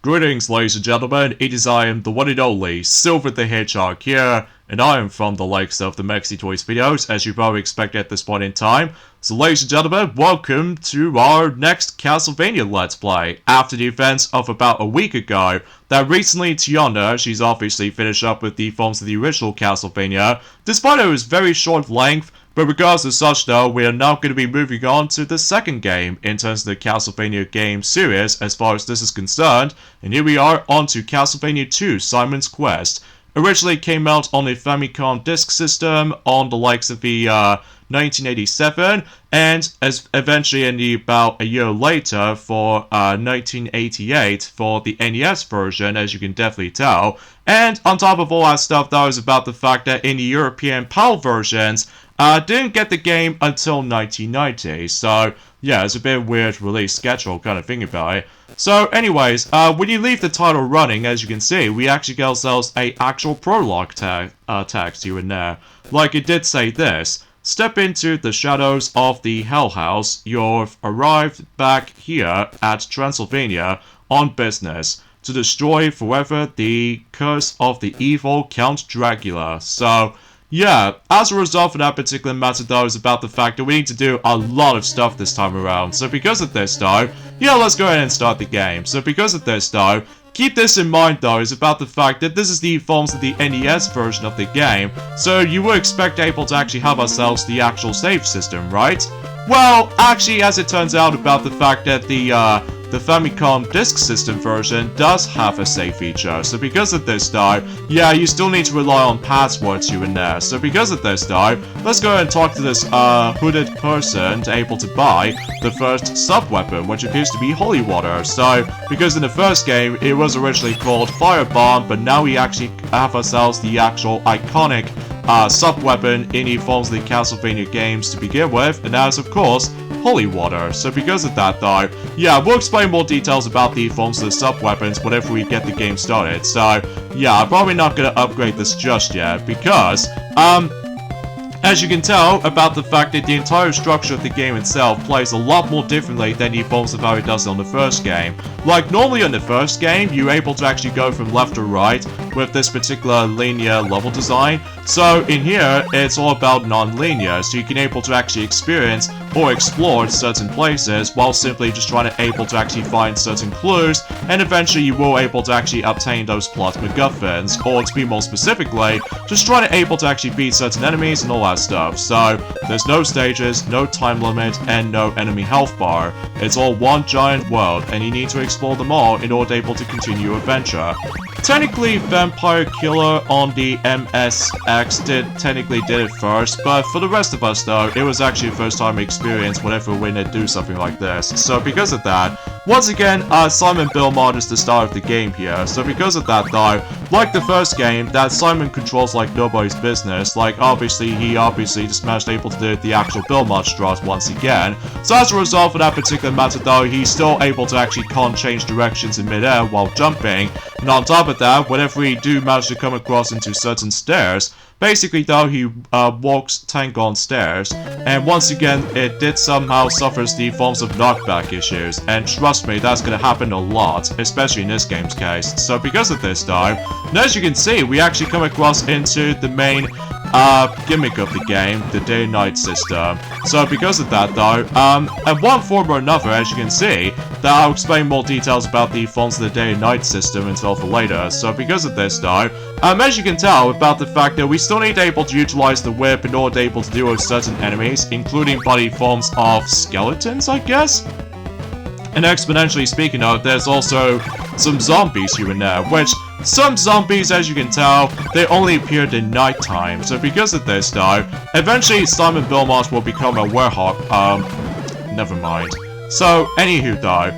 Greetings, ladies and gentlemen, it is I am the one and only Silver the Hedgehog here, and I am from the likes of the Mexi Toys videos, as you probably expect at this point in time. So ladies and gentlemen, welcome to our next Castlevania Let's Play, after the events of about a week ago, that recently Tiana, she's obviously finished up with the films of the original Castlevania, despite it was very short length. But regardless of such though, we are now going to be moving on to the second game in terms of the Castlevania game series as far as this is concerned. And here we are on to Castlevania 2 Simon's Quest. Originally came out on the Famicom Disk System on the likes of the 1987, and as eventually about a year later for 1988 for the NES version, as you can definitely tell. And on top of all that stuff, that was about the fact that in the European PAL versions, didn't get the game until 1990, so yeah, it's a bit weird release schedule kind of thing about it. So anyways, when you leave the title running, as you can see, we actually get ourselves a actual prologue text here and there. Like it did say this: step into the shadows of the Hell House. You've arrived back here at Transylvania on business to destroy forever the curse of the evil Count Dracula. So yeah, as a result of that particular matter though, is about the fact that we need to do a lot of stuff this time around. So because of this though, yeah, let's go ahead and start the game. So because of this though, keep this in mind though, is about the fact that this is the forms of the NES version of the game, so you would expect able to actually have ourselves the actual save system, right? Well, actually, as it turns out about the fact that the Famicom Disk System version does have a save feature. So because of this though, yeah, you still need to rely on passwords here and there. So because of this though, let's go ahead and talk to this hooded person to able to buy the first sub-weapon, which appears to be holy water. So because in the first game, it was originally called Firebomb, but now we actually have ourselves the actual iconic sub-weapon in the forms of the Castlevania games to begin with, and that is of course holy water. So because of that though, yeah, we'll explain more details about the forms of the sub-weapons whenever we get the game started. So yeah, I'm probably not going to upgrade this just yet because, as you can tell about the fact that the entire structure of the game itself plays a lot more differently than the forms of how it does on the first game. Like normally on the first game, you're able to actually go from left to right with this particular linear level design. So in here, it's all about non-linear, so you can able to actually experience or explore certain places while simply just trying to able to actually find certain clues, and eventually you will able to actually obtain those plot MacGuffins, or to be more specifically, just trying to able to actually beat certain enemies and all that stuff. So there's no stages, no time limit, and no enemy health bar. It's all one giant world, and you need to explore them all in order to able to continue your adventure. Technically, Vampire Killer on the MSX technically did it first, but for the rest of us though, it was actually the first time experience whenever we're gonna do something like this. So because of that, once again, Simon Belmont is the star of the game here. So because of that though, like the first game, that Simon controls like nobody's business. Like obviously, he just managed able to do the actual Belmont strat once again. So as a result of that particular matter though, he's still able to actually can't change directions in midair while jumping. And on top of that, whenever we do manage to come across into certain stairs, basically though, he walks tank on stairs, and once again it did somehow suffers the forms of knockback issues, and trust me, that's gonna happen a lot, especially in this game's case. So because of this though, and as you can see, we actually come across into the main gimmick of the game, the day and night system. So because of that though, in one form or another, as you can see, that I'll explain more details about the forms of the day and night system until for later. So because of this though, as you can tell about the fact that we still need to able to utilize the whip in order to able to deal with certain enemies, including body forms of skeletons, I guess? And exponentially speaking of, there's also some zombies here and there, which some zombies, as you can tell, they only appeared in nighttime. So because of this though, eventually Simon Belmont will become a werewolf. Never mind. So anywho though,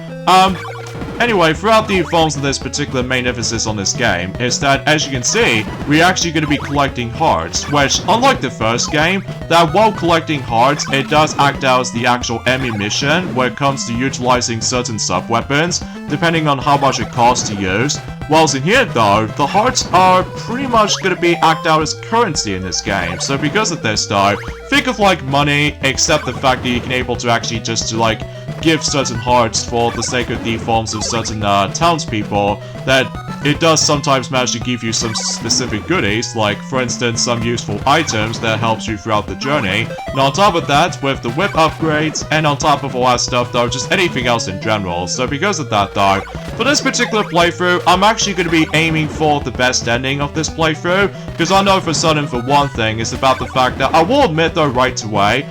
anyway, throughout the forms of this particular main emphasis on this game is that, as you can see, we're actually going to be collecting hearts, which, unlike the first game, that while collecting hearts, it does act out as the actual ammunition when it comes to utilizing certain sub-weapons. depending on how much it costs to use. Whilst in here though, the hearts are pretty much going to be acted out as currency in this game. So because of this though, think of like money, except the fact that you can able to actually just to like give certain hearts for the sake of the forms of certain townspeople, that it does sometimes manage to give you some specific goodies, like for instance some useful items that helps you throughout the journey. And on top of that, with the whip upgrades, and on top of all that stuff though, just anything else in general. So because of that though, for this particular playthrough, I'm actually going to be aiming for the best ending of this playthrough, because I know for certain for one thing, it's about the fact that I will admit though right away,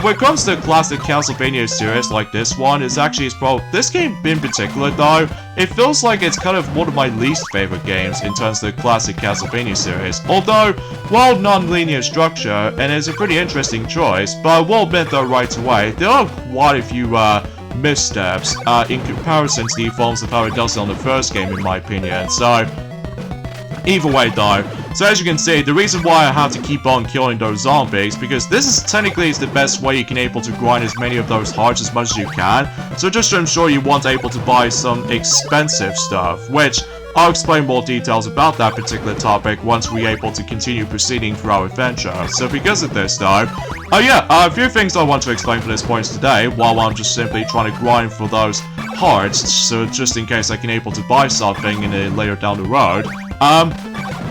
when it comes to classic Castlevania series like this one, this game in particular though, it feels like it's kind of one of my least favorite games in terms of the classic Castlevania series. Although, while non-linear structure, and it's a pretty interesting choice, but I will admit though right away, there are quite a few missteps in comparison to the forms of how it does it on the first game in my opinion. So, either way though, so as you can see, the reason why I have to keep on killing those zombies, because this is technically the best way you can able to grind as many of those hearts as much as you can. So just to ensure you want able to buy some expensive stuff, which I'll explain more details about that particular topic once we're able to continue proceeding through our adventure. So because of this though, a few things I want to explain for this point today, while I'm just simply trying to grind for those hearts, so just in case I can able to buy something later down the road.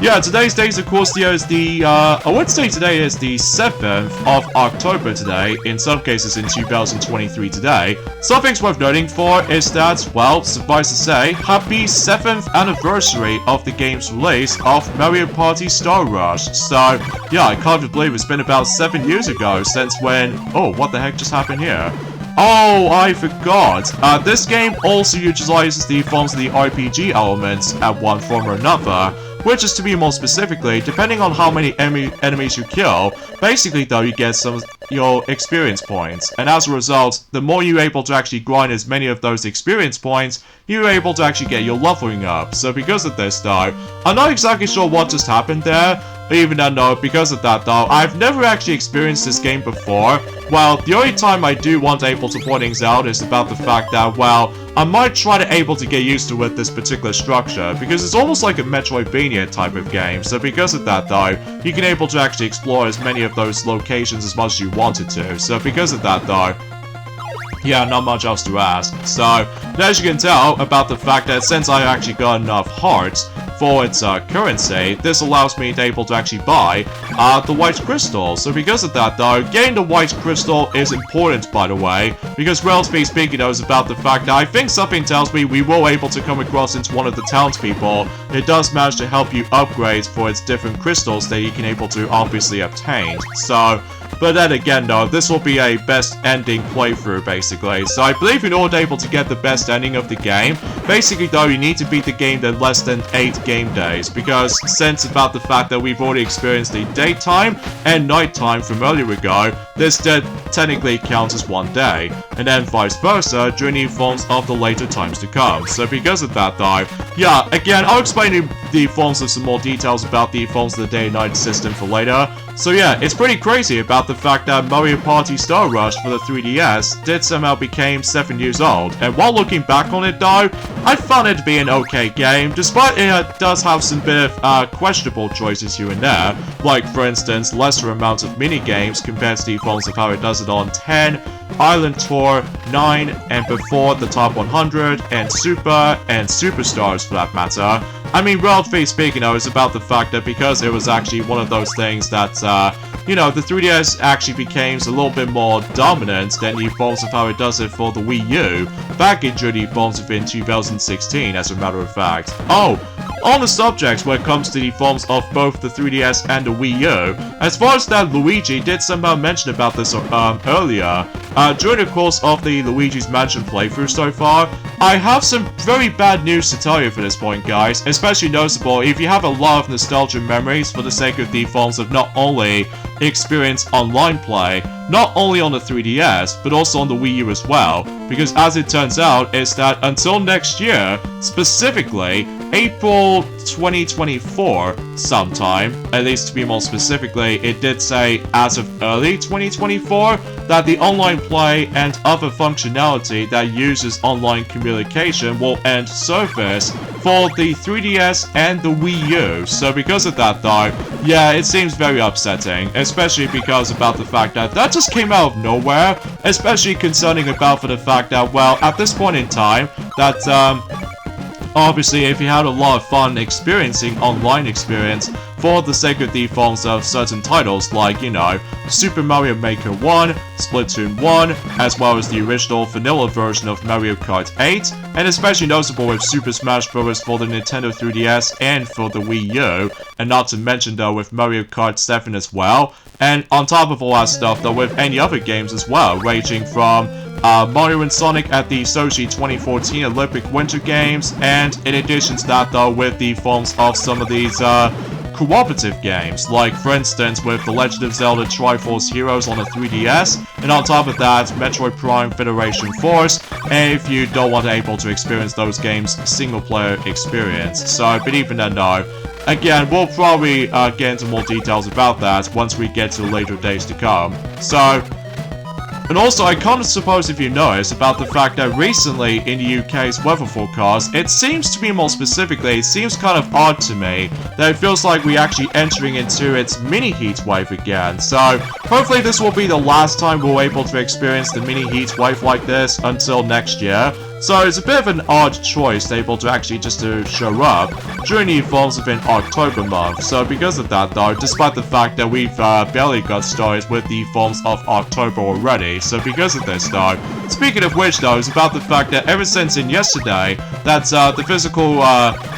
Yeah, today's date, of course, is I would say today is the 7th of October today, in some cases in 2023 today. Something's worth noting for is that, well, suffice to say, happy 7th anniversary of the game's release of Mario Party Star Rush. So, yeah, I can't believe it's been about 7 years ago since when... Oh, what the heck just happened here? Oh, I forgot. This game also utilizes the forms of the RPG elements at one form or another, which is, to be more specifically, depending on how many enemies you kill, basically though you get some your experience points, and as a result, the more you're able to actually grind as many of those experience points, you're able to actually get your leveling up. So because of this though, I'm not exactly sure what just happened there, even though because of that though, I've never actually experienced this game before. Well, the only time I do want able to point things out is about the fact that, well, I might try to able to get used to with this particular structure, because it's almost like a Metroidvania type of game. So because of that though, you can able to actually explore as many of those locations as much as you wanted to. So because of that though, yeah, not much else to ask. So, as you can tell about the fact that since I actually got enough hearts for its currency, this allows me to able to actually buy the white crystal. So because of that though, getting the white crystal is important, by the way, because relatively speaking though, is about the fact that I think something tells me we will able to come across into one of the townspeople. It does manage to help you upgrade for its different crystals that you can able to obviously obtain. So, but then again though, this will be a best ending playthrough basically. So I believe in order able to get the best ending of the game, basically though you need to beat the game in less than 8 game days, because since about the fact that we've already experienced the daytime and nighttime from earlier ago, this technically counts as one day, and then vice versa during the forms of the later times to come. So because of that though, yeah, again, I'll explain the forms of some more details about the forms of the day and night system for later. So yeah, it's pretty crazy about the fact that Mario Party Star Rush for the 3DS did somehow became 7 years old, and while looking back on it though, I found it to be an okay game, despite it does have some bit of questionable choices here and there, like for instance lesser amounts of mini-games compared to the forms of how it does it on 10, Island Tour, 9, and before the Top 100, and Super, and Superstars for that matter. I mean, relatively speaking though, it's about the fact that because it was actually one of those things that, you know, the 3DS actually became a little bit more dominant than the forms of how it does it for the Wii U, back in the forms of in 2016, as a matter of fact. Oh, on the subject when it comes to the forms of both the 3DS and the Wii U, as far as that Luigi did somehow mention about this earlier, during the course of the Luigi's Mansion playthrough so far, I have some very bad news to tell you for this point, guys, especially noticeable if you have a lot of nostalgia memories for the sake of the forms of not only experience online play, not only on the 3DS, but also on the Wii U as well, because as it turns out, is that until next year, specifically, April 2024 sometime, at least to be more specifically, it did say as of early 2024, that the online play and other functionality that uses online communication will end service for the 3DS and the Wii U. So because of that though, yeah, it seems very upsetting, especially because about the fact that that just came out of nowhere, especially concerning about for the fact that, well, at this point in time, that, obviously, if you had a lot of fun experiencing online experience for the sake of the forms of certain titles like, you know, Super Mario Maker 1, Splatoon 1, as well as the original vanilla version of Mario Kart 8, and especially notable with Super Smash Bros. For the Nintendo 3DS and for the Wii U, and not to mention though with Mario Kart 7 as well, and on top of all that stuff though with any other games as well, ranging from Mario and Sonic at the Sochi 2014 Olympic Winter Games, and in addition to that though with the forms of some of these cooperative games, like for instance with The Legend of Zelda Triforce Heroes on the 3DS, and on top of that, Metroid Prime Federation Force, and if you don't want to able to experience those games, single player experience. So, but even then though, again, we'll probably get into more details about that once we get to later days to come. So, and also, I kind of suppose if you notice about the fact that recently in the UK's weather forecast, it seems to be more specifically, it seems kind of odd to me that it feels like we're actually entering into its mini heat wave again. So, hopefully this will be the last time we're able to experience the mini heat wave like this until next year. So it's a bit of an odd choice able to actually just to show up during the forms of an October month. So because of that though, despite the fact that we've barely got started with the forms of October already, so because of this though, speaking of which though, it's about the fact that ever since in yesterday, that the physical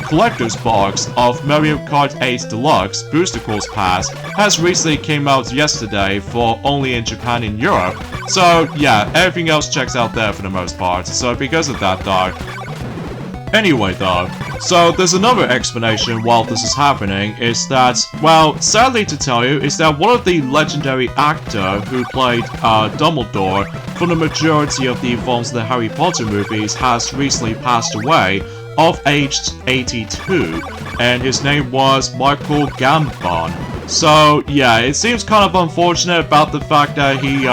collector's box of Mario Kart 8 Deluxe Booster Course Pass has recently came out yesterday for only in Japan and Europe. So yeah, everything else checks out there for the most part. So because of that though. Anyway though, so there's another explanation while this is happening is that, well, sadly to tell you, is that one of the legendary actor who played Dumbledore for the majority of the films of the Harry Potter movies has recently passed away of age 82, and his name was Michael Gambon. So yeah, it seems kind of unfortunate about the fact that he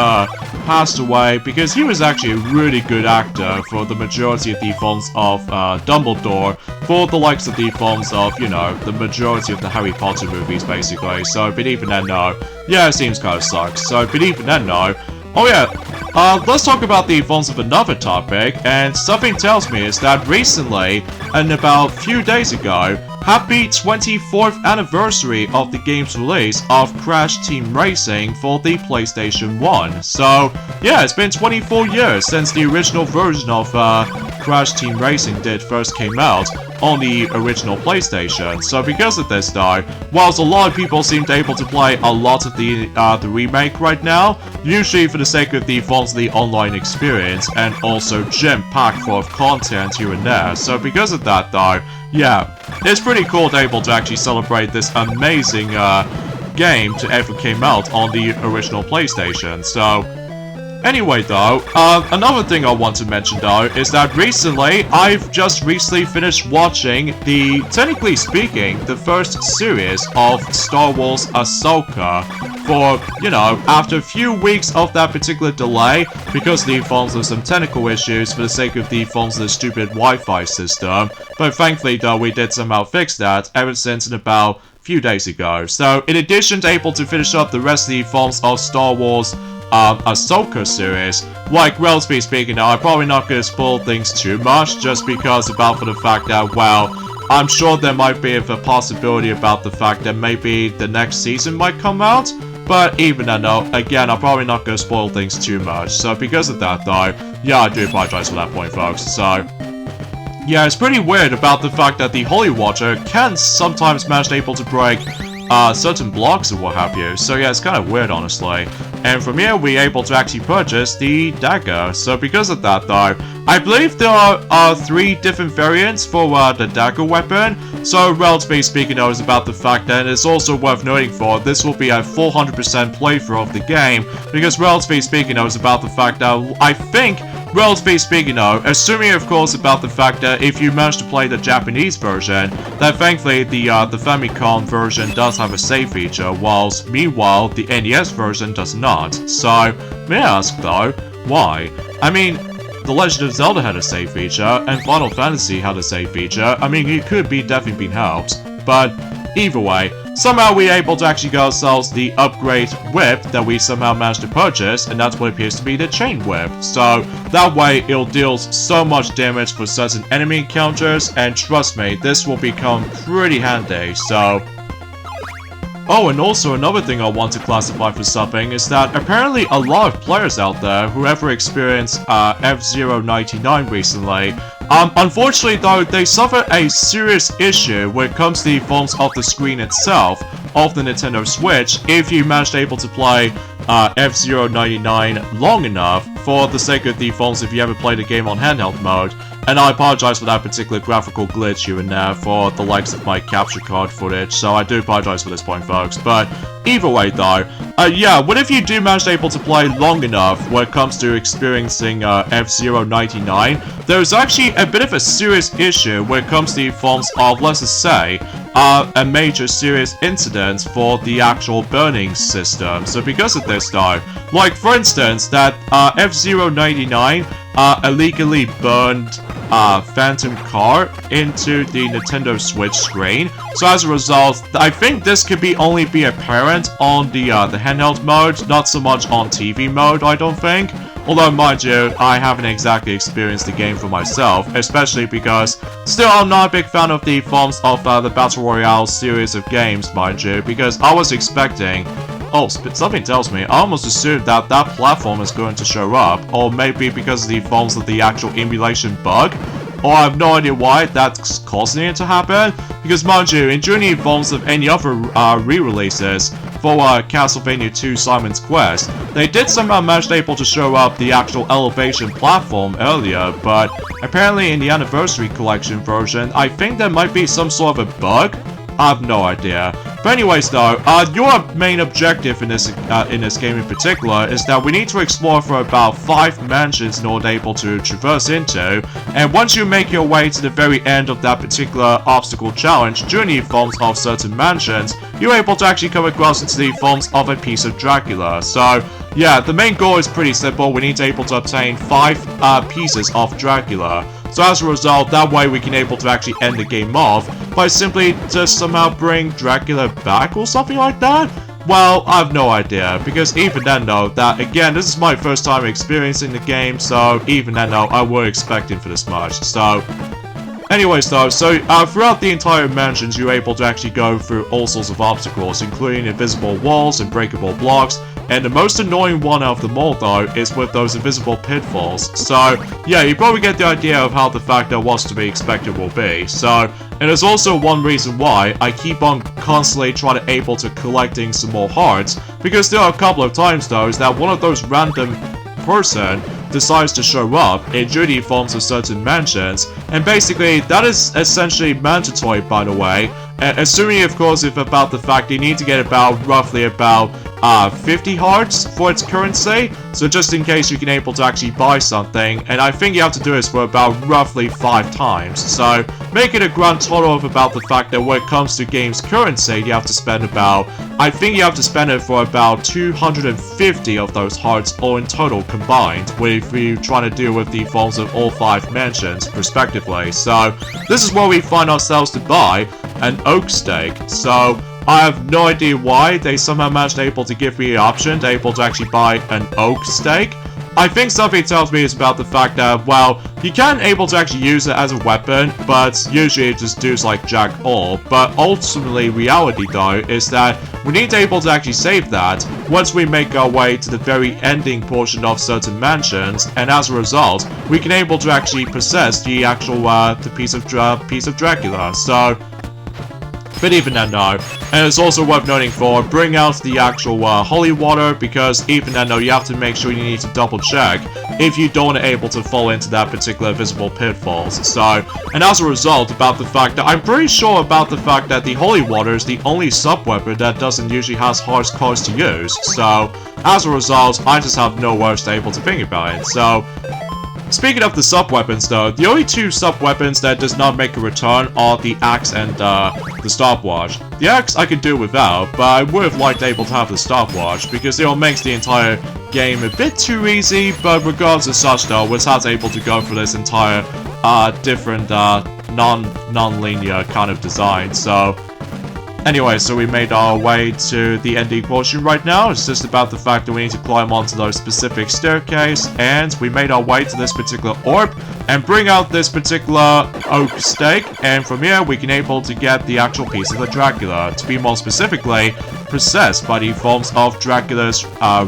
passed away, because he was actually a really good actor for the majority of the films of Dumbledore, for the likes of the films of, you know, the majority of the Harry Potter movies basically. So, but even then no, yeah, it seems kind of sucks. So, but even then no. Oh yeah, let's talk about the forms of another topic, and something tells me is that recently, and about a few days ago, happy 24th anniversary of the game's release of Crash Team Racing for the PlayStation 1. So, yeah, it's been 24 years since the original version of Crash Team Racing did first came out on the original PlayStation. So because of this though, whilst a lot of people seem to able to play a lot of the remake right now, usually for the sake of the forms of the online experience, and also jam-packed full of content here and there. So because of that though, yeah, it's pretty cool to able to actually celebrate this amazing game to ever came out on the original PlayStation. So anyway though, another thing I want to mention though is that recently, I've just recently finished watching the, technically speaking, the first series of Star Wars Ahsoka. For, you know, after a few weeks of that particular delay, because the forms of some technical issues for the sake of the forms of the stupid Wi-Fi system, but thankfully though we did somehow fix that ever since in about a few days ago. So in addition to able to finish up the rest of the forms of Star Wars Ahsoka series, like relatively speaking now, I'm probably not going to spoil things too much, just because about for the fact that, well, I'm sure there might be a possibility about the fact that maybe the next season might come out. But even then though, again, I'm probably not going to spoil things too much. So because of that though, yeah, I do apologize for that point, folks. So, yeah, it's pretty weird about the fact that the Holy Water can sometimes manage able to break certain blocks or what have you. So yeah, it's kind of weird, honestly. And from here, we're able to actually purchase the dagger. So because of that though, I believe there are 3 different variants for the dagger weapon. So relatively speaking though, is about the fact that it's also worth noting for, this will be a 400% playthrough of the game. Because relatively speaking though, is about the fact that I think relatively speaking though, assuming of course about the fact that if you manage to play the Japanese version, that thankfully the Famicom version does have a save feature, whilst meanwhile the NES version does not. So, may I ask though, why? I mean, The Legend of Zelda had a save feature, and Final Fantasy had a save feature. I mean, it could be definitely been helped, but either way, somehow we were able to actually get ourselves the upgrade whip that we somehow managed to purchase, and that's what appears to be the chain whip. So that way it'll deal so much damage for certain enemy encounters, and trust me, this will become pretty handy. So oh, and also another thing I want to classify for something is that apparently a lot of players out there who ever experienced F-Zero 99 recently, unfortunately though, they suffer a serious issue when it comes to the forms of the screen itself of the Nintendo Switch if you managed able to play F-Zero 99 long enough for the sake of the forms if you ever played a game on handheld mode. And I apologize for that particular graphical glitch here and there for the likes of my capture card footage, so I do apologize for this point, folks. But either way, though, yeah, what if you do manage to able to play long enough when it comes to experiencing F-Zero 99? There's actually a bit of a serious issue when it comes to the forms of, let's just say, a major serious incident for the actual burning system. So because of this, though, like for instance, that F-Zero 99 illegally burned Phantom Car into the Nintendo Switch screen. So as a result, I think this could only be apparent on the handheld mode, not so much on TV mode, I don't think. Although, mind you, I haven't exactly experienced the game for myself, especially because still I'm not a big fan of the forms of the Battle Royale series of games, mind you, because I was expecting... Oh, something tells me, I almost assumed that that platform is going to show up, or maybe because of the forms of the actual emulation bug, or I have no idea why that's causing it to happen, because mind you, during the forms of any other re-releases for Castlevania 2 Simon's Quest, they did somehow manage able to show up the actual elevation platform earlier, but apparently in the Anniversary Collection version, I think there might be some sort of a bug. I have no idea. But anyways though, your main objective in this game in particular is that we need to explore for about 5 mansions in order able to traverse into, and once you make your way to the very end of that particular obstacle challenge during the forms of certain mansions, you're able to actually come across into the forms of a piece of Dracula. So yeah, the main goal is pretty simple. We need to able to obtain 5 pieces of Dracula. So as a result, that way we can able to actually end the game off by simply just somehow bring Dracula back or something like that? Well, I have no idea, because even then though, that again, this is my first time experiencing the game, so even then though, I were expecting for this much, so... Anyways though, so throughout the entire mansions, you're able to actually go through all sorts of obstacles, including invisible walls and breakable blocks, and the most annoying one out of them all though is with those invisible pitfalls. So yeah, you probably get the idea of how the fact that what's to be expected will be. So, and there's also one reason why I keep on constantly trying to able to collecting some more hearts, because there are a couple of times though is that one of those random person decides to show up in duty forms of certain mansions, and basically that is essentially mandatory, by the way, assuming of course if about the fact you need to get about roughly about 50 hearts for its currency, so just in case you can able to actually buy something, and I think you have to do this for about roughly 5 times, so make it a grand total of about the fact that when it comes to games currency, you have to spend about, I think you have to spend it for about 250 of those hearts all in total combined, if you trying to deal with the forms of all 5 mansions, respectively. So, this is where we find ourselves to buy an oak steak. So, I have no idea why they somehow managed able to give me the option to able to actually buy an oak steak. I think something tells me it's about the fact that, well, you can able to actually use it as a weapon, but usually it just does like jack all. But ultimately, reality though, is that we need to able to actually save that once we make our way to the very ending portion of certain mansions, and as a result, we can able to actually possess the actual the piece of Dracula. So. But even then though, and it's also worth noting for, bring out the actual holy water, because even then though, you have to make sure you need to double check if you don't able to fall into that particular visible pitfalls. So, and as a result about the fact that, I'm pretty sure about the fact that the holy water is the only sub-weapon that doesn't usually has hard cards to use. So, as a result, I just have no words to able to think about it. So, speaking of the sub-weapons though, the only two sub-weapons that does not make a return are the axe and the stopwatch. The axe I could do without, but I would have liked able to have the stopwatch because it makes the entire game a bit too easy, but regardless of such though, was able to go for this entire different non-linear kind of design. So anyway, so we made our way to the ending portion right now. It's just about the fact that we need to climb onto those specific staircase, and we made our way to this particular orb and bring out this particular oak stake, and from here we can able to get the actual piece of the Dracula, to be more specifically possessed by the forms of Dracula's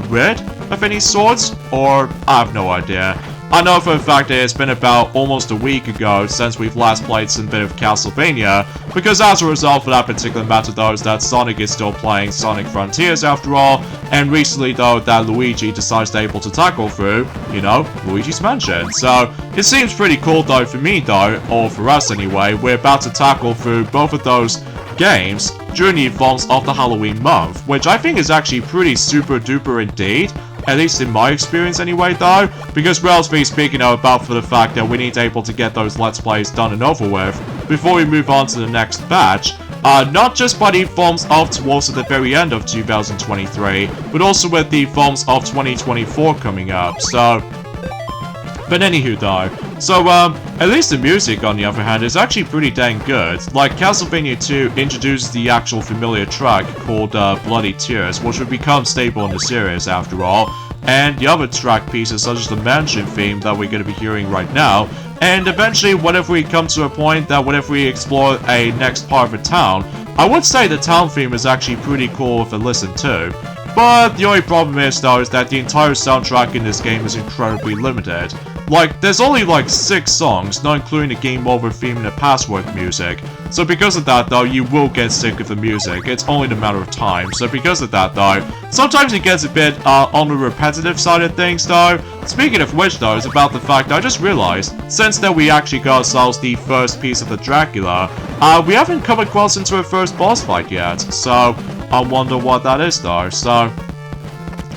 rid of any sorts, or I have no idea. I know for a fact that it's been about almost a week ago since we've last played some bit of Castlevania, because as a result for that particular matter though is that Sonic is still playing Sonic Frontiers after all, and recently though that Luigi decides to able to tackle through, you know, Luigi's Mansion. So it seems pretty cool though for me though, or for us anyway, we're about to tackle through both of those games during the forms of the Halloween month, which I think is actually pretty super duper indeed. At least in my experience anyway though, because relatively speaking about for the fact that we need to able to get those Let's Plays done and over with before we move on to the next batch, not just by the forms of towards the very end of 2023, but also with the forms of 2024 coming up, so... But anywho though, so at least the music on the other hand is actually pretty dang good. Like Castlevania 2 introduces the actual familiar track called Bloody Tears, which would become stable in the series after all, and the other track pieces such as the mansion theme that we're going to be hearing right now, and eventually whenever we come to a point that whenever we explore a next part of a town, I would say the town theme is actually pretty cool if I listen to. But the only problem is though is that the entire soundtrack in this game is incredibly limited. Like, there's only like 6 songs, not including the game over theme and the password music. So because of that though, you will get sick of the music, it's only a matter of time. So because of that though, sometimes it gets a bit on the repetitive side of things though. Speaking of which though, is about the fact that I just realized, since that we actually got ourselves the first piece of the Dracula, we haven't come across into a first boss fight yet. So I wonder what that is though, so...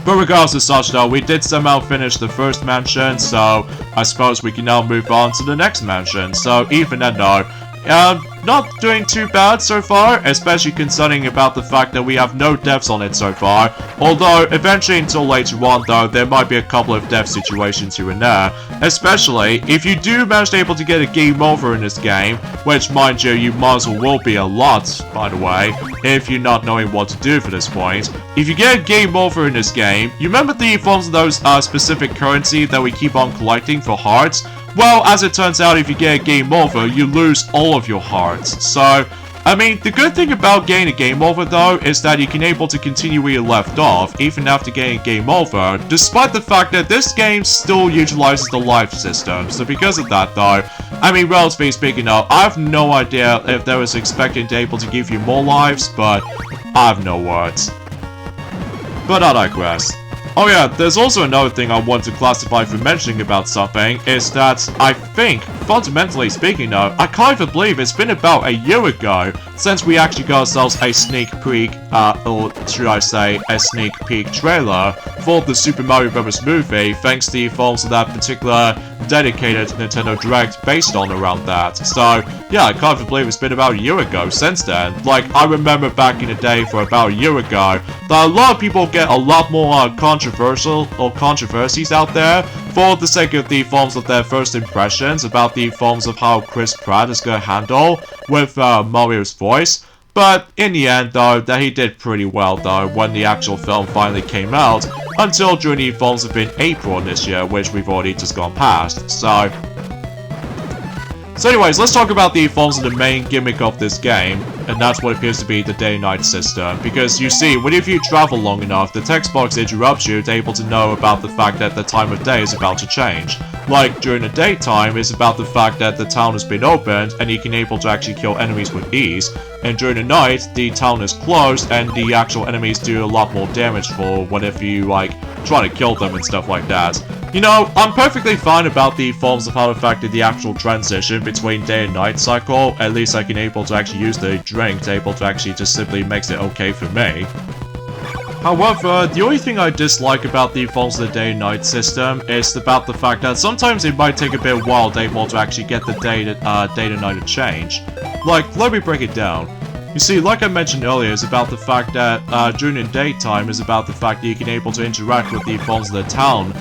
But regardless of such though, we did somehow finish the first mansion, so I suppose we can now move on to the next mansion. So even then though, not doing too bad so far, especially concerning about the fact that we have no deaths on it so far. Although, eventually until later on though, there might be a couple of death situations here and there. Especially, if you do manage to able to get a game over in this game, which mind you, you might as well will be a lot, by the way, if you're not knowing what to do for this point. If you get a game over in this game, you remember the forms of those specific currency that we keep on collecting for hearts? Well, as it turns out, if you get a game over, you lose all of your hearts. So, I mean, the good thing about getting a game over though, is that you can able to continue where you left off, even after getting a game over, despite the fact that this game still utilizes the life system. So because of that though, I mean, relatively speaking though, I have no idea if they was expecting to able to give you more lives, but I have no words. But I digress. Oh yeah, there's also another thing I want to classify for mentioning about something, is that I think, fundamentally speaking though, I can't even believe it's been about a year ago since we actually got ourselves a sneak peek, or should I say, a sneak peek trailer for the Super Mario Bros. Movie, thanks to the forms of that particular dedicated Nintendo Direct based on around that. So, yeah, I can't even believe it's been about a year ago since then. Like, I remember back in the day for about a year ago, that a lot of people get a lot more controversial or controversies out there for the sake of the forms of their first impressions about the forms of how Chris Pratt is going to handle with Mario's voice. But in the end though, that he did pretty well though when the actual film finally came out, until during the forms of in April this year, which we've already just gone past. So anyways, let's talk about the forms of the main gimmick of this game, and that's what appears to be the day-night system. Because you see, whenever you travel long enough, the text box interrupts you to able to know about the fact that the time of day is about to change. Like, during the daytime, it's about the fact that the town has been opened, and you can able to actually kill enemies with ease. And during the night, the town is closed, and the actual enemies do a lot more damage for whenever you, like, try to kill them and stuff like that. You know, I'm perfectly fine about the forms of how it affected the actual transition between day and night cycle. At least I can able to actually use the drink to able to actually just simply makes it okay for me. However, the only thing I dislike about the Forms of the Day and Night system is about the fact that sometimes it might take a bit of while to actually get the day to night to change. Like, let me break it down. You see, like I mentioned earlier, is about the fact that during the daytime is about the fact that you can able to interact with the Forms of the Town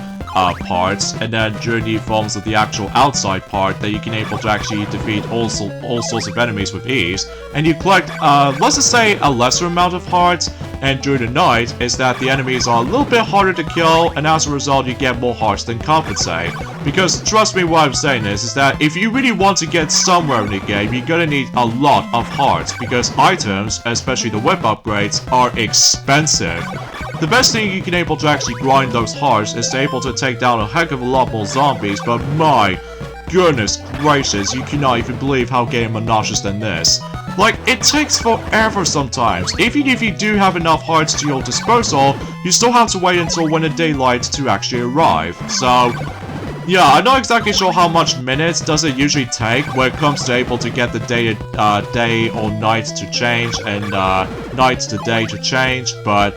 parts, and then during the forms of the actual outside part that you can able to actually defeat all sorts of enemies with ease, and you collect, let's just say, a lesser amount of hearts, and during the night is that the enemies are a little bit harder to kill, and as a result you get more hearts than compensate. Because trust me, what I'm saying is that if you really want to get somewhere in the game, you're gonna need a lot of hearts, because items, especially the whip upgrades, are expensive. The best thing you can able to actually grind those hearts is to able to take down a heck of a lot more zombies, but my goodness gracious, you cannot even believe how getting monotonous than this. Like, it takes forever sometimes. Even if you do have enough hearts to your disposal, you still have to wait until when the daylight to actually arrive. So, yeah, I'm not exactly sure how much minutes does it usually take when it comes to able to get the day or night to change, and night to day to change, but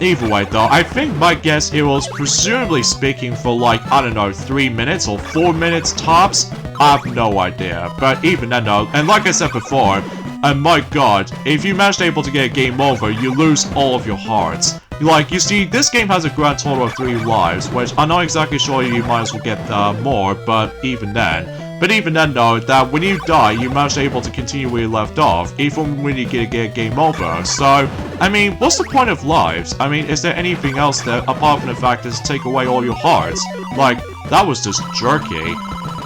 either way though, I think my guess it was presumably speaking for like, I don't know, 3 minutes or 4 minutes tops. I have no idea, but even then though, and like I said before, and my god, if you manage to able to get a game over, you lose all of your hearts. Like, you see, this game has a grand total of 3 lives, which I'm not exactly sure you might as well get more, but even then. But even then though, that when you die, you manage to able to continue where you left off, even when you get a game over. So, I mean, what's the point of lives? I mean, is there anything else that, apart from the fact that take away all your hearts? Like, that was just jerky.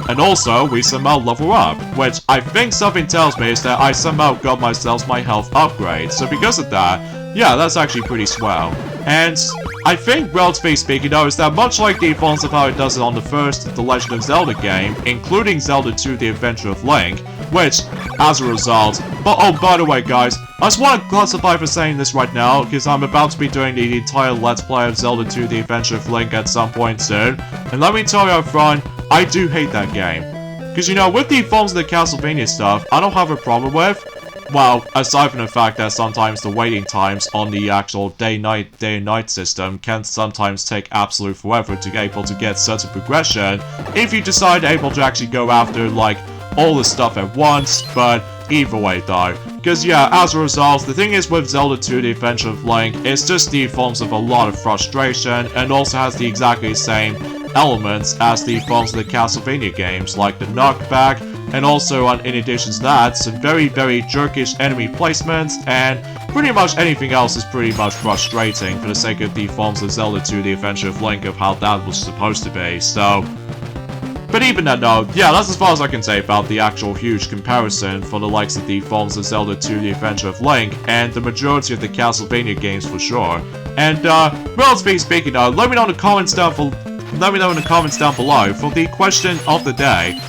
And also, we somehow level up, which I think something tells me is that I somehow got myself my health upgrade. So because of that, yeah, that's actually pretty swell. And I think, relatively speaking though, is that much like the forms of how it does it on the first The Legend of Zelda game, including Zelda 2 The Adventure of Link, which, as a result, but oh, by the way guys, I just want to classify for saying this right now, because I'm about to be doing the entire Let's Play of Zelda 2 The Adventure of Link at some point soon, and let me tell you up front, I do hate that game. Because, you know, with the forms of the Castlevania stuff, I don't have a problem with. Well, aside from the fact that sometimes the waiting times on the actual day and night system can sometimes take absolute forever to be able to get certain progression, if you decide able to actually go after, like, all the stuff at once, but either way though. Because yeah, as a result, the thing is with Zelda 2 The Adventure of Link, it's just the forms of a lot of frustration, and also has the exactly same elements as the forms of the Castlevania games, like the knockback, and also in addition to that, some very jerkish enemy placements, and pretty much anything else is pretty much frustrating for the sake of the forms of Zelda 2 The Adventure of Link of how that was supposed to be, so. But even then though, yeah, that's as far as I can say about the actual huge comparison for the likes of the forms of Zelda 2 The Adventure of Link, and the majority of the Castlevania games for sure. And relatively speaking though, let me know in the comments down below for the question of the day.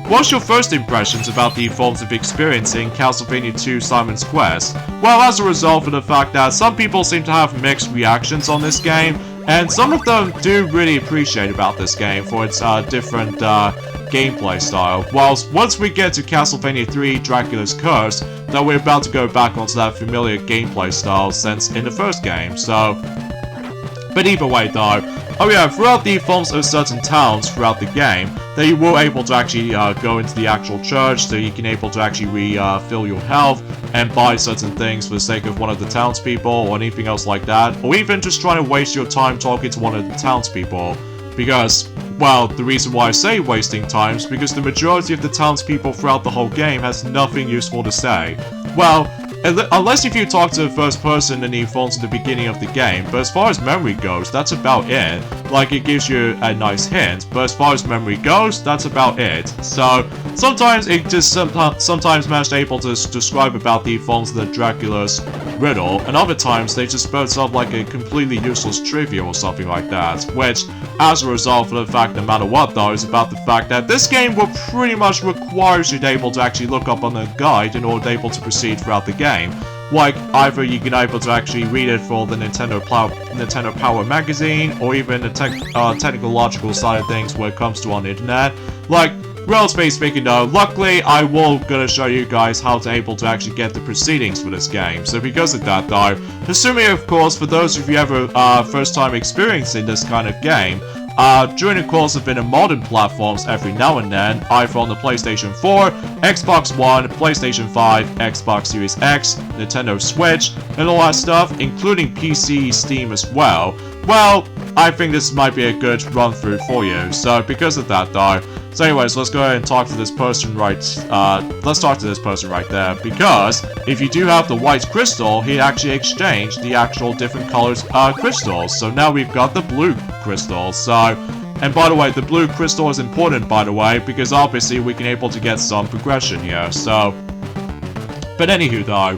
What's your first impressions about the forms of experiencing Castlevania 2 Simon's Quest? Well, as a result of the fact that some people seem to have mixed reactions on this game, and some of them do really appreciate about this game for its different gameplay style. Whilst once we get to Castlevania 3 Dracula's Curse, that we're about to go back onto that familiar gameplay style since in the first game, so. But either way though, oh yeah, throughout the forms of certain towns throughout the game, that you were able to actually go into the actual church, so you can able to actually refill your health, and buy certain things for the sake of one of the townspeople, or anything else like that, or even just trying to waste your time talking to one of the townspeople. Because, well, the reason why I say wasting time is because the majority of the townspeople throughout the whole game has nothing useful to say. Well, unless if you talk to the first person in the phones at the beginning of the game, but as far as memory goes, that's about it. Like, it gives you a nice hint, but as far as memory goes, that's about it. So, sometimes it just sometimes managed able to describe about the phones of the Dracula's riddle, and other times they just spurt up like a completely useless trivia or something like that, which, as a result of the fact no matter what though, is about the fact that this game will pretty much require you to be able to actually look up on a guide in order to be able to proceed throughout the game. Like, either you can able to actually read it for the Nintendo Power magazine, or even the technological side of things where it comes to on the internet. Like, relatively speaking though, luckily I will gonna show you guys how to able to actually get the proceedings for this game. So because of that though, assuming of course for those of you ever first time experiencing this kind of game, during the course of in the modern platforms every now and then, either on the PlayStation 4, Xbox One, PlayStation 5, Xbox Series X, Nintendo Switch, and all that stuff, including PC, Steam as well, well, I think this might be a good run through for you. So because of that though, so anyways, let's go ahead and talk to this person let's talk to this person right there, because if you do have the white crystal, he actually exchanged the actual different colors crystals. So now we've got the blue crystal. So, and by the way, the blue crystal is important by the way, because obviously we can able to get some progression here. So, but anywho though,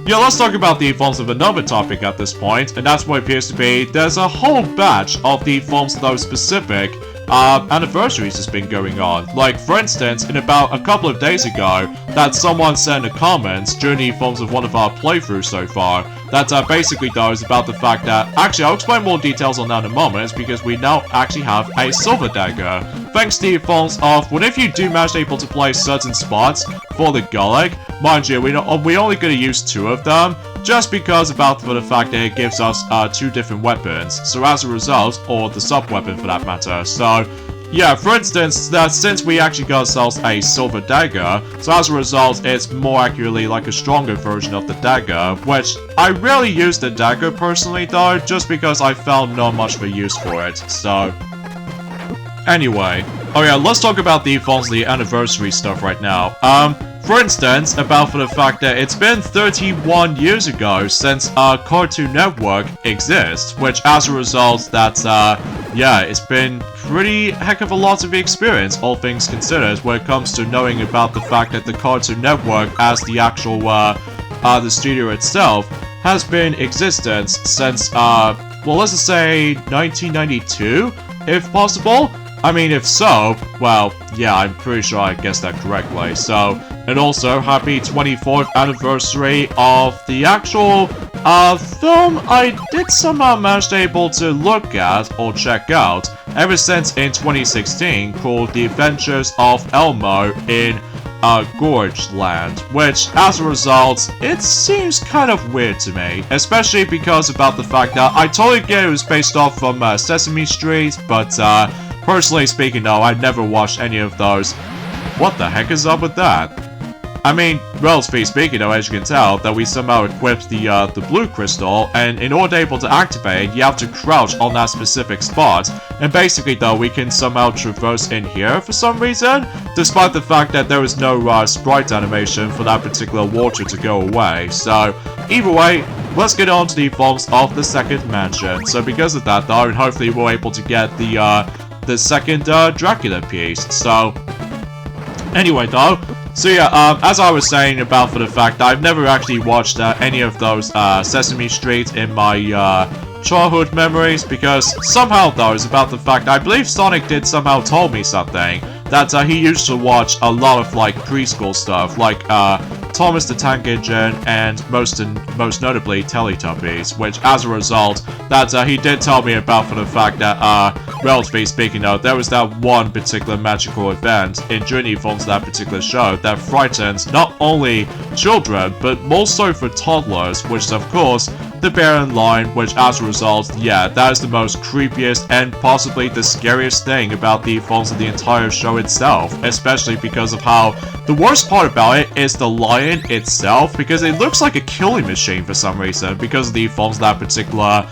yeah, let's talk about the forms of another topic at this point, and that's what appears to be, there's a whole batch of the forms of those specific anniversaries has been going on. Like, for instance, in about a couple of days ago, that someone said in the comments during the forms of one of our playthroughs so far, that basically though is about the fact that, actually I'll explain more details on that in a moment, because we now actually have a silver dagger. Thanks to the forms of, what if you do manage to able to play certain spots for the Gullik, mind you, we're only going to use 2 of them, just because for the fact that it gives us 2 different weapons, so as a result, or the sub-weapon for that matter, so yeah, for instance, since we actually got ourselves a silver dagger, so as a result, it's more accurately like a stronger version of the dagger, which I rarely use the dagger personally though, just because I found not much of a use for it, so anyway. Oh yeah, let's talk about the forms of the anniversary stuff right now. For instance, about for the fact that it's been 31 years ago since Cartoon Network exists, which as a result, that's, yeah, it's been pretty heck of a lot of experience, all things considered, when it comes to knowing about the fact that the Cartoon Network as the actual, the studio itself, has been in existence since, well, let's just say 1992, if possible. I mean, if so, well, yeah, I'm pretty sure I guessed that correctly. So, and also, happy 24th anniversary of the actual, film I did somehow manage to able to look at or check out ever since in 2016, called The Adventures of Elmo in Gorge Land, which, as a result, it seems kind of weird to me, especially because about the fact that I totally get it was based off from Sesame Street, but personally speaking though, I never watched any of those. What the heck is up with that? I mean, relatively speaking though, as you can tell, that we somehow equipped the blue crystal, and in order to able to activate, you have to crouch on that specific spot, and basically though, we can somehow traverse in here for some reason, despite the fact that there was no sprite animation for that particular water to go away. So, either way, let's get on to the forms of the second mansion. So because of that though, and hopefully we're able to get the second Dracula piece. So, anyway though, so yeah, as I was saying about for the fact that I've never actually watched any of those Sesame Street in my childhood memories, because somehow though, it's about the fact I believe Sonic did somehow told me something, that he used to watch a lot of like preschool stuff, like Thomas the Tank Engine and most notably Teletubbies, which as a result, that he did tell me about for the fact that, relatively speaking though, there was that one particular magical event in Journey Forms that particular show that frightens not only children, but also for toddlers, which is of course the Baron line, which as a result, yeah, that is the most creepiest and possibly the scariest thing about the forms of the entire show itself, especially because of how the worst part about it is the lion itself, because it looks like a killing machine for some reason, because of the forms of that particular,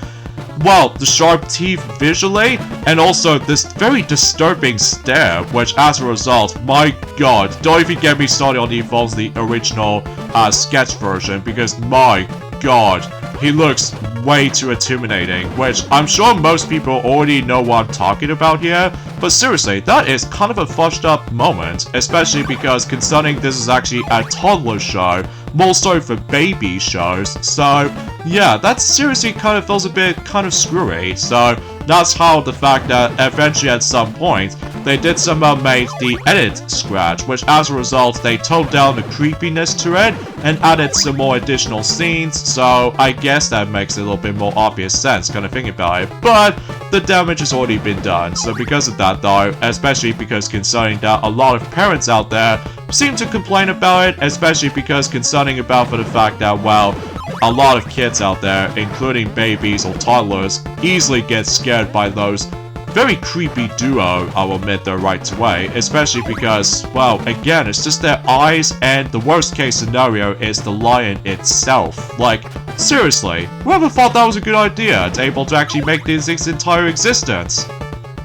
well, the sharp teeth visually, and also this very disturbing stare, which as a result, my god, don't even get me started on the forms of the original sketch version, because my god, he looks way too intimidating, which I'm sure most people already know what I'm talking about here, but seriously, that is kind of a flushed up moment, especially because concerning this is actually a toddler show, more so for baby shows, so yeah, that seriously kind of feels a bit kind of screwy. So that's how the fact that eventually at some point, they did somehow make the edit scratch, which as a result, they toned down the creepiness to it and added some more additional scenes, so I guess that makes a little bit more obvious sense, kind of thinking about it, but the damage has already been done, so because of that though, especially because concerning that a lot of parents out there seem to complain about it, especially because concerning about for the fact that, well, a lot of kids out there, including babies or toddlers, easily get scared by those very creepy duo, I'll admit though right away, especially because, well, again, it's just their eyes, and the worst case scenario is the lion itself. Like, seriously, whoever thought that was a good idea, to able to actually make this its entire existence?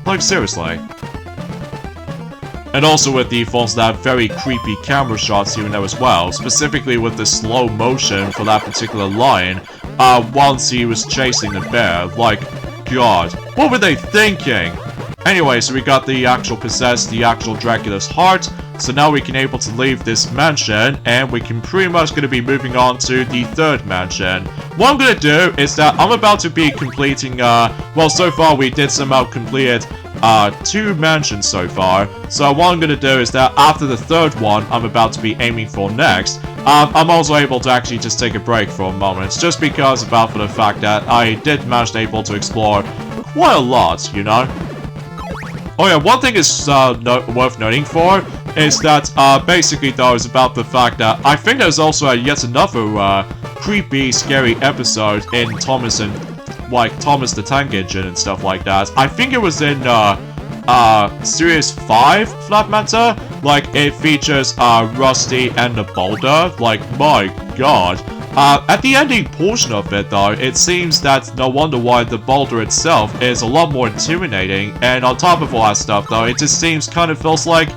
Like, seriously. And also with the forms that very creepy camera shots here and there as well, specifically with the slow motion for that particular lion, once he was chasing the bear. Like, God, what were they thinking? Anyway, so we got the actual possessed, the actual Dracula's heart, so now we can able to leave this mansion, and we can pretty much gonna be moving on to the third mansion. What I'm gonna do is that I'm about to be completing, well, so far we did somehow completed 2 mansions so far, so what I'm gonna do is that after the third one I'm about to be aiming for next, I'm also able to actually just take a break for a moment, just because about for the fact that I did manage to able to explore quite a lot, you know? Oh yeah, one thing is worth noting for is that basically though is about the fact that I think there's also yet another creepy, scary episode in Thomas the Tank Engine and stuff like that. I think it was in Series 5, for that matter. Like, it features Rusty and the boulder. Like, my god. At the ending portion of it though, it seems that no wonder why the boulder itself is a lot more intimidating, and on top of all that stuff though, it just seems kind of feels like,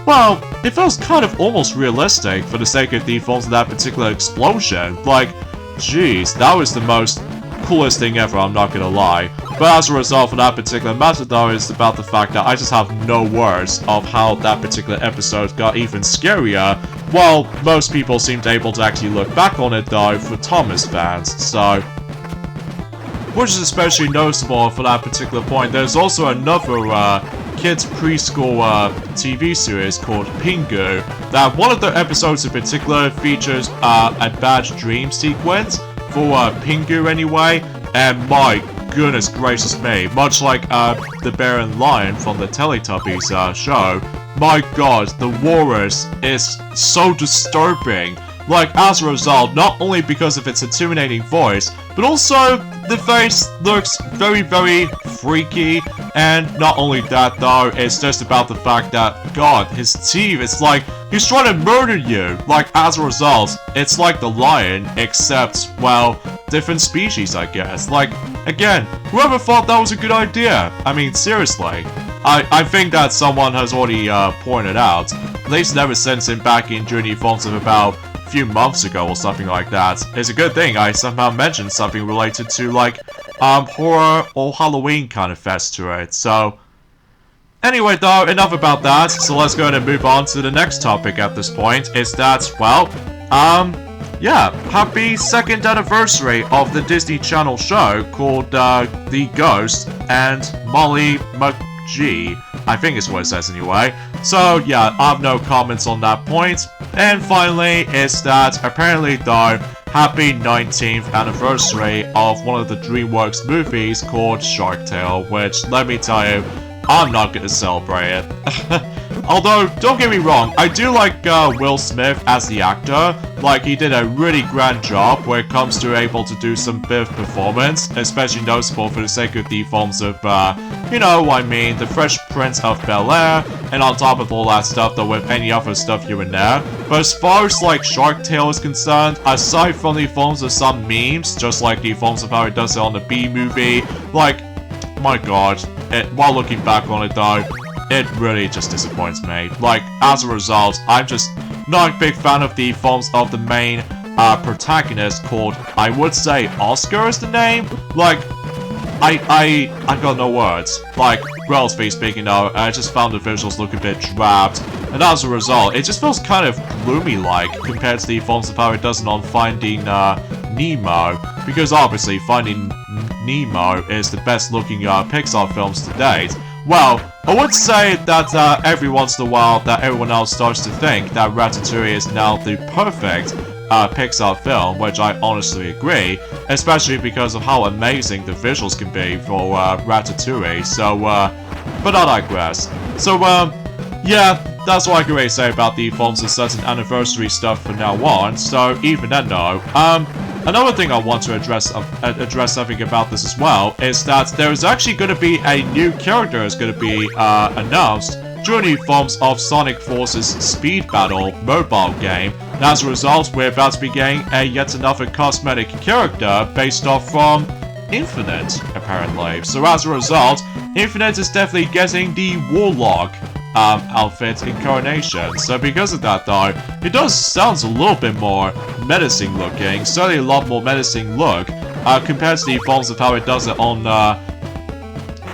well, it feels kind of almost realistic for the sake of the forms of that particular explosion. Like, jeez, that was the most coolest thing ever, I'm not gonna lie. But as a result of that particular matter though, is about the fact that I just have no words of how that particular episode got even scarier, while most people seemed able to actually look back on it though for Thomas fans, so... Which is especially noticeable for that particular point. There's also another kids preschool TV series called Pingu, that one of the episodes in particular features a bad dream sequence for Pingu anyway, and my goodness gracious me, much like the Bear and Lion from the Teletubbies show, my god, the walrus is so disturbing. Like, as a result, not only because of its intimidating voice, but also the face looks very, very freaky, and not only that though, it's just about the fact that, god, his teeth, it's like, he's trying to murder you. Like, as a result, it's like the lion, except, well, different species, I guess. Like, again, whoever thought that was a good idea? I mean, seriously. I think that someone has already pointed out, at least ever since in back in during the events of about a few months ago or something like that. It's a good thing I somehow mentioned something related to, like, horror or Halloween kind of fest to it, so... Anyway though, enough about that, so let's go ahead and move on to the next topic at this point, is that, well, yeah, happy 2nd anniversary of the Disney Channel show called, The Ghost and Molly McGee, I think is what it says anyway. So, yeah, I have no comments on that point. And finally, is that, apparently though, happy 19th anniversary of one of the DreamWorks movies called Shark Tale, which, let me tell you, I'm not gonna celebrate it. Although, don't get me wrong, I do like Will Smith as the actor. Like, he did a really grand job when it comes to able to do some bit of performance, especially noticeable for the sake of the forms of, you know, I mean, the Fresh Prince of Bel-Air, and on top of all that stuff, though, with any other stuff here and there. But as far as, like, Shark Tale is concerned, aside from the forms of some memes, just like the forms of how he does it on the B-movie, like, my god, while looking back on it though, it really just disappoints me. Like, as a result, I'm just not a big fan of the forms of the main protagonist called, I would say, Oscar is the name? Like, I got no words. Like, relatively speaking though, I just found the visuals look a bit drab, and as a result, it just feels kind of gloomy-like compared to the forms of how it does it on Finding Nemo, because obviously Finding Nemo is the best looking Pixar films to date. Well, I would say that every once in a while that everyone else starts to think that Ratatouille is now the perfect Pixar film, which I honestly agree, especially because of how amazing the visuals can be for Ratatouille, so, but I digress. So, yeah, that's what I can really say about the films and certain anniversary stuff from now on, so even then though, another thing I want to address something about this as well, is that there is actually going to be a new character that's going to be announced during the films of Sonic Forces Speed Battle mobile game. And as a result, we're about to be getting yet another cosmetic character based off from Infinite, apparently. So as a result, Infinite is definitely getting the Warlock outfit incarnation. So because of that though, it does sound a little bit more menacing looking, certainly a lot more menacing look, compared to the forms of how it does it on,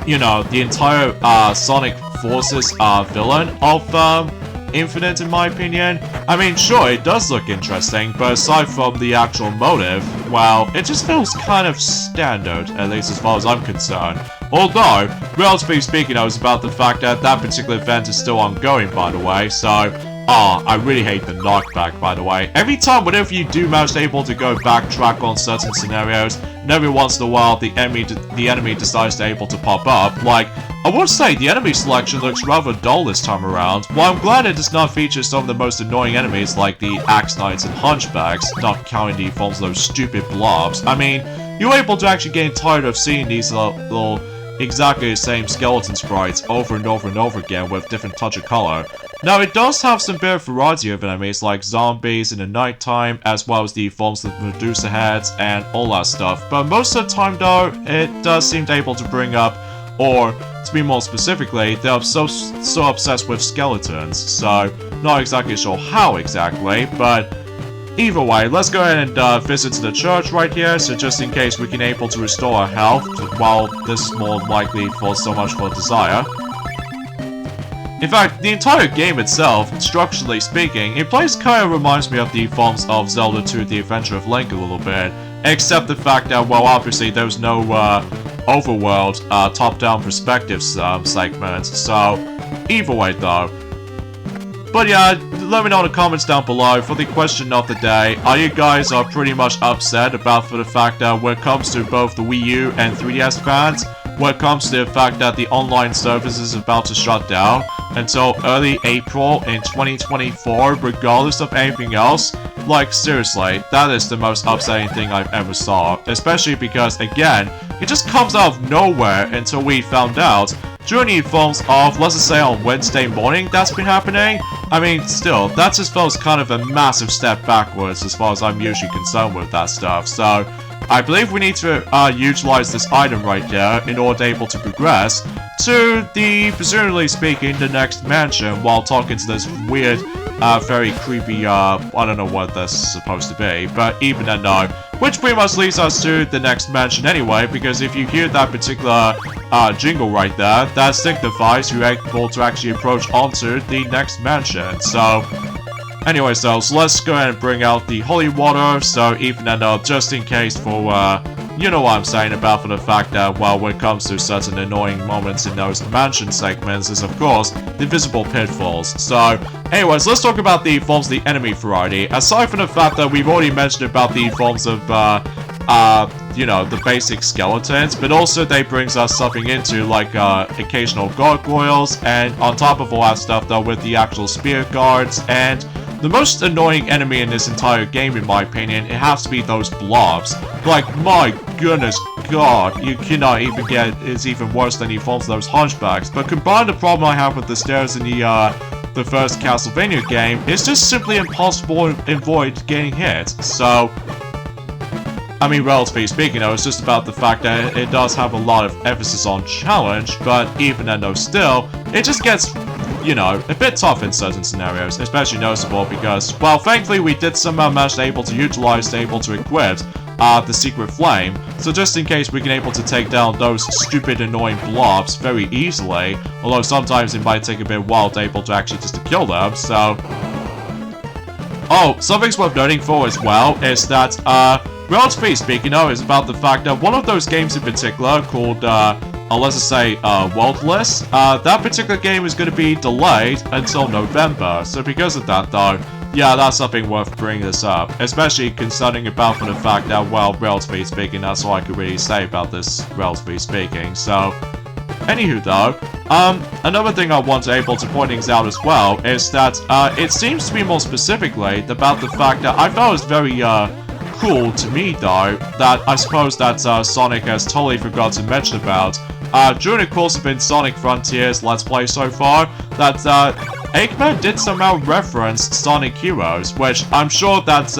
you know, the entire Sonic Forces villain of Infinite, in my opinion. I mean, sure, it does look interesting, but aside from the actual motive, well, it just feels kind of standard, at least as far as I'm concerned. Although, relatively speaking, I was about the fact that that particular event is still ongoing, by the way, so, I really hate the knockback, by the way. Every time, whenever you do manage to able to go backtrack on certain scenarios, and every once in a while, the enemy decides to able to pop up, like, I would say the enemy selection looks rather dull this time around. While I'm glad it does not feature some of the most annoying enemies like the Axe Knights and Hunchbacks, not counting the forms of those stupid blobs. I mean, you're able to actually get tired of seeing these little exactly the same skeleton sprites over and over and over again with different touch of color. Now, it does have some bit of variety of enemies like zombies in the nighttime, as well as the forms of Medusa heads and all that stuff, but most of the time though, it does seem to able to bring up, or to be more specifically, they're so obsessed with skeletons, so not exactly sure how exactly, but either way, let's go ahead and visit the church right here, so just in case we can able to restore our health, while this is more likely for so much for desire. In fact, the entire game itself, structurally speaking, it plays kind of reminds me of the forms of Zelda 2 The Adventure of Link a little bit, except the fact that, well, obviously there's no overworld top-down perspective segments, so either way though. But yeah, let me know in the comments down below for the question of the day. Are you guys pretty much upset about the fact that when it comes to both the Wii U and 3DS fans, when it comes to the fact that the online service is about to shut down until early April in 2024, regardless of anything else? Like, seriously, that is the most upsetting thing I've ever saw, especially because, again, it just comes out of nowhere until we found out during the films of, let's just say on Wednesday morning that's been happening. I mean, still, that just feels kind of a massive step backwards as far as I'm usually concerned with that stuff, so I believe we need to utilize this item right here in order to be able to progress to the, presumably speaking, the next mansion while talking to this weird, very creepy, I don't know what this is supposed to be, but even then no. Which pretty much leads us to the next mansion anyway, because if you hear that particular jingle right there, that signifies you're able to actually approach onto the next mansion, so anyway, so let's go ahead and bring out the holy water, so even then, just in case for, you know what I'm saying about for the fact that, well, when it comes to certain annoying moments in those mansion segments is, of course, the visible pitfalls. So, anyways, let's talk about the forms of the enemy variety. Aside from the fact that we've already mentioned about the forms of, you know, the basic skeletons, but also they brings us something into, like, occasional gargoyles, and on top of all that stuff, though, with the actual spear guards, and the most annoying enemy in this entire game, in my opinion, it has to be those blobs. Like, my goodness god, you cannot even get, it's even worse than the forms of those hunchbacks. But combined the problem I have with the stairs in the first Castlevania game, it's just simply impossible to avoid getting hit. So, I mean, relatively speaking, though, it's just about the fact that it does have a lot of emphasis on challenge, but even then, though, still, it just gets, you know, a bit tough in certain scenarios, especially noticeable because, well, thankfully we did somehow manage to able to utilize, to able to equip the secret flame, so just in case we can able to take down those stupid annoying blobs very easily, although sometimes it might take a bit of while to able to actually just to kill them, so. Oh, something's worth noting for as well is that, relatively speaking, though, is about the fact that one of those games in particular, called let's just say, worldless, that particular game is going to be delayed until November. So because of that, though, yeah, that's something worth bringing this up. Especially concerning about for the fact that, well, relatively speaking, that's all I could really say about this, relatively speaking. So, anywho, though, another thing I want to able to point things out as well is that, it seems to be more specifically about the fact that I thought it was very, cool to me, though, that I suppose that, Sonic has totally forgot to mention about, during the course of Sonic Frontiers Let's Play so far, that, Eggman did somehow reference Sonic Heroes, which I'm sure that,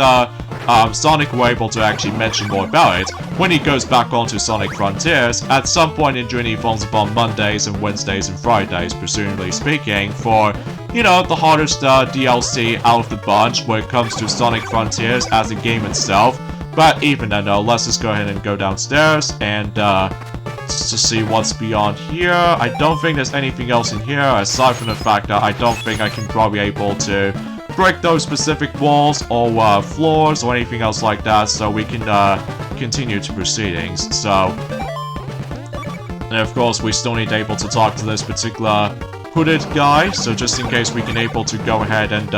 Sonic will able to actually mention more about it when he goes back onto Sonic Frontiers at some point in Journey Falls upon Mondays and Wednesdays and Fridays, presumably speaking, for, you know, the hardest DLC out of the bunch when it comes to Sonic Frontiers as a game itself. But even then, let's just go ahead and go downstairs and just to see what's beyond here. I don't think there's anything else in here, aside from the fact that I don't think I can probably able to break those specific walls or floors or anything else like that, so we can continue to proceedings. So, and of course, we still need able to talk to this particular hooded guy, so just in case we can able to go ahead and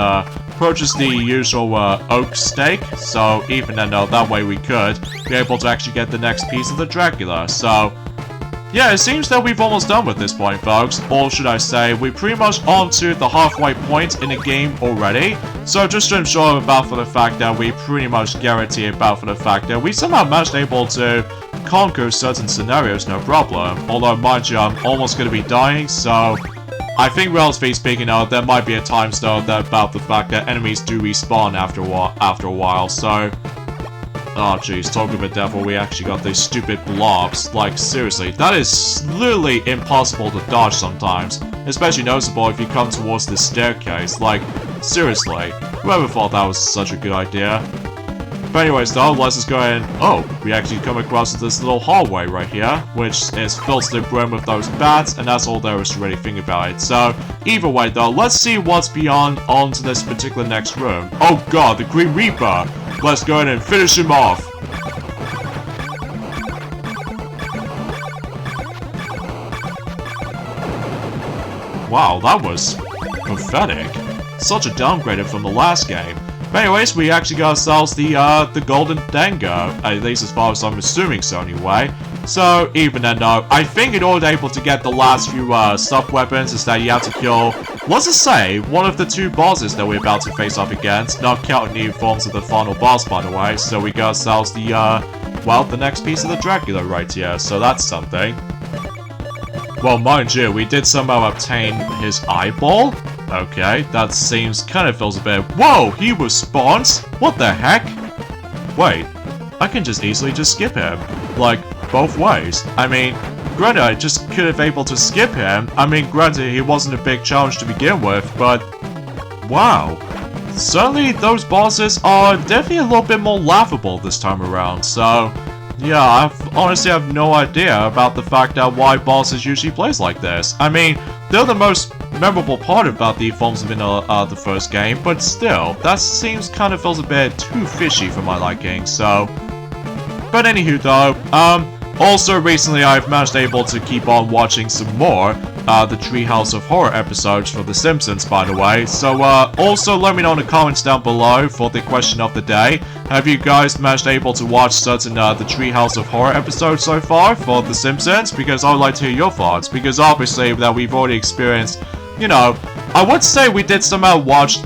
purchase the usual oak steak, so even then that way we could be able to actually get the next piece of the Dracula. So yeah, it seems that we've almost done with this point, folks, or should I say, we're pretty much on to the halfway point in the game already. So just to ensure about for the fact that we pretty much guarantee about for the fact that we somehow managed able to conquer certain scenarios, no problem. Although, mind you, I'm almost going to be dying, so I think relatively speaking, there might be a time though that about the fact that enemies do respawn after a while, so oh jeez, talk of a devil, we actually got these stupid blobs. Like, seriously, that is literally impossible to dodge sometimes. Especially noticeable if you come towards this staircase. Like, seriously, whoever thought that was such a good idea? But anyways though, let's just go ahead and, oh, we actually come across this little hallway right here, which is filled to the brim with those bats, and that's all there is to really think about it. So, either way though, let's see what's beyond onto this particular next room. Oh god, the Green Reaper! Let's go ahead and finish him off! Wow, that was pathetic. Such a downgrade from the last game. But anyways, we actually got ourselves the Golden Dango, at least as far as I'm assuming so anyway. So, even then though, I think in order able to get the last few sub-weapons is that you have to kill, let's just say, one of the two bosses that we're about to face off against, not counting the forms of the final boss by the way. So we got ourselves the, well, the next piece of the Dracula right here, so that's something. Well, mind you, we did somehow obtain his eyeball. Okay, that seems kind of feels a bit... Whoa, he was spawned? What the heck? Wait, I can just easily just skip him. Like, both ways. I mean, granted, I just could have able to skip him. I mean, granted, he wasn't a big challenge to begin with, but... Wow. Certainly, those bosses are definitely a little bit more laughable this time around, so... Yeah, I honestly have no idea about the fact that why bosses usually plays like this. I mean, they're the most memorable part about the forms of the first game, but still, that seems kind of feels a bit too fishy for my liking, so... But anywho though, also recently I've managed able to keep on watching some more, the Treehouse of Horror episodes for The Simpsons, by the way, so also let me know in the comments down below for the question of the day. Have you guys managed able to watch certain, the Treehouse of Horror episodes so far for The Simpsons? Because I would like to hear your thoughts, because obviously that we've already experienced, you know, I would say we did somehow watch,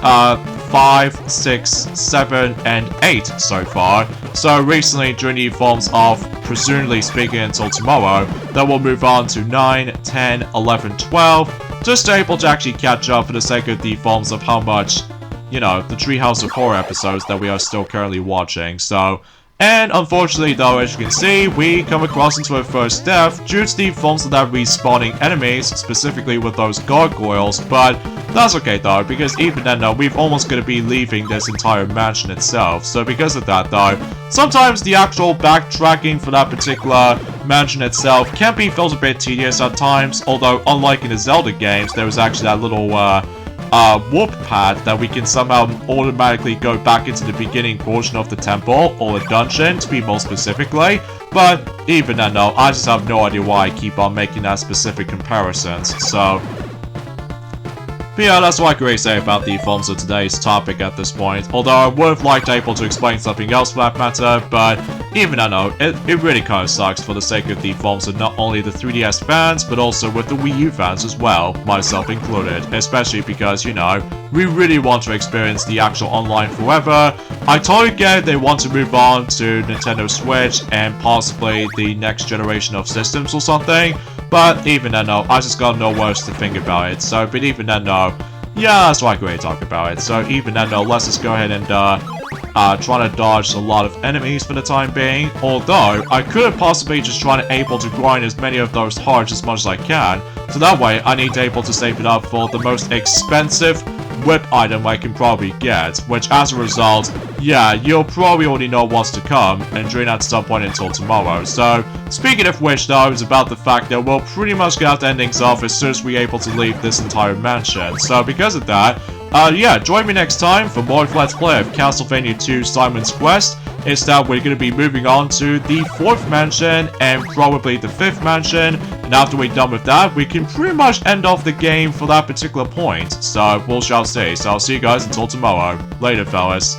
5, 6, 7, and 8 so far. So recently, during the forms of, presumably speaking until tomorrow, then we'll move on to 9, 10, 11, 12, just to able to actually catch up for the sake of the forms of how much, you know, the Treehouse of Horror episodes that we are still currently watching. So, and unfortunately though, as you can see, we come across into a first death due to the forms of that respawning enemies, specifically with those gargoyles, but that's okay though, because even then though, we've almost going to be leaving this entire mansion itself, so because of that though, sometimes the actual backtracking for that particular mansion itself can be felt a bit tedious at times, although unlike in the Zelda games, there was actually that little, warp pad that we can somehow automatically go back into the beginning portion of the temple, or the dungeon to be more specifically, but even then though, I just have no idea why I keep on making that specific comparisons, so... But yeah, that's what I can say about the forms of today's topic at this point, although I would have liked able to explain something else for that matter, but even I know, it really kind of sucks for the sake of the forms of not only the 3DS fans, but also with the Wii U fans as well, myself included, especially because, you know, we really want to experience the actual online forever. I totally get it, they want to move on to Nintendo Switch and possibly the next generation of systems or something, but even then though, I just got no words to think about it, so, but even then though, yeah, that's why I can really talk about it, so even then though, let's just go ahead and, try to dodge a lot of enemies for the time being, although, I could have possibly just tried to able to grind as many of those hearts as much as I can, so that way, I need to able to save it up for the most expensive whip item I can probably get, which as a result, yeah, you'll probably already know what's to come, and during at some point until tomorrow. So, speaking of which though, it's about the fact that we'll pretty much get the endings off as soon as we're able to leave this entire mansion. So because of that, yeah, join me next time for more Let's Play of Castlevania 2 Simon's Quest. Is that we're going to be moving on to the 4th mansion and probably the 5th mansion, and after we're done with that, we can pretty much end off the game for that particular point. So, we shall see. So I'll see you guys until tomorrow. Later, fellas.